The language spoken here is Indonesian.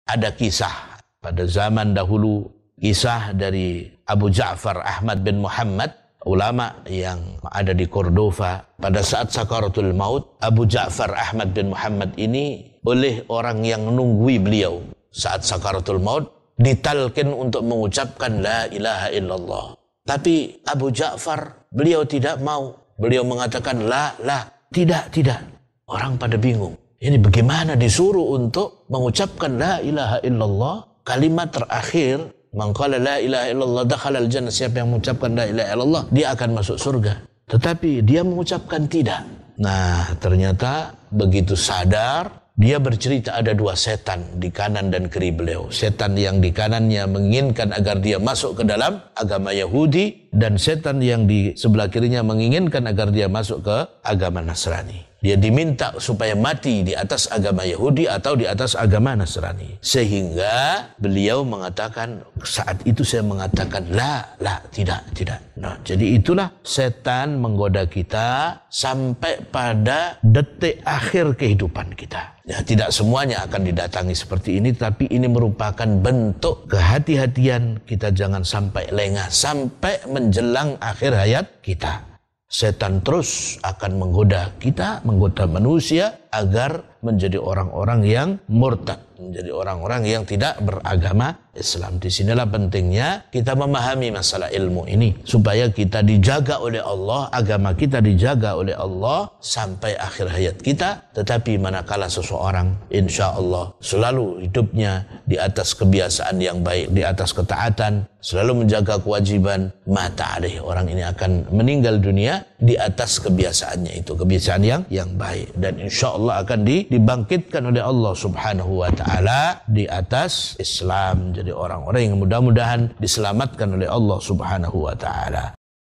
ada kisah pada zaman dahulu, kisah dari Abu Ja'far Ahmad bin Muhammad, ulama yang ada di Cordova. Pada saat sakaratul maut, Abu Ja'far Ahmad bin Muhammad ini oleh orang yang menunggui beliau saat sakaratul maut ditalkin untuk mengucapkan la ilaha illallah. Tapi Abu Ja'far, beliau tidak mau. Beliau mengatakan la, tidak. Orang pada bingung. Ini bagaimana disuruh untuk mengucapkan la ilaha illallah, kalimat terakhir, man qala la ilaha illallah dakhalal jannah, siapa yang mengucapkan la ilaha illallah dia akan masuk surga. Tetapi dia mengucapkan tidak. Nah, ternyata begitu sadar, dia bercerita ada dua setan di kanan dan kiri beliau. Setan yang di kanannya menginginkan agar dia masuk ke dalam agama Yahudi, dan setan yang di sebelah kirinya menginginkan agar dia masuk ke agama Nasrani. Dia diminta supaya mati di atas agama Yahudi atau di atas agama Nasrani. Sehingga beliau mengatakan, saat itu saya mengatakan la, tidak. Nah, jadi itulah setan menggoda kita sampai pada detik akhir kehidupan kita. Ya, tidak semuanya akan didatangi seperti ini, tapi ini merupakan bentuk kehati-hatian kita, jangan sampai lengah sampai menjelang akhir hayat kita. Setan terus akan menggoda kita, menggoda manusia agar menjadi orang-orang yang murtad, menjadi orang-orang yang tidak beragama Islam. Di sinilah pentingnya kita memahami masalah ilmu ini supaya kita dijaga oleh Allah, agama kita dijaga oleh Allah sampai akhir hayat kita. Tetapi manakala seseorang insya Allah selalu hidupnya di atas kebiasaan yang baik, di atas ketaatan, selalu menjaga kewajiban, mata alih, orang ini akan meninggal dunia di atas kebiasaannya itu, kebiasaan yang baik, dan insya Allah akan dibangkitkan oleh Allah Subhanahu wa ta'ala di atas Islam, jadi orang-orang yang mudah-mudahan diselamatkan oleh Allah Subhanahu wa ta'ala.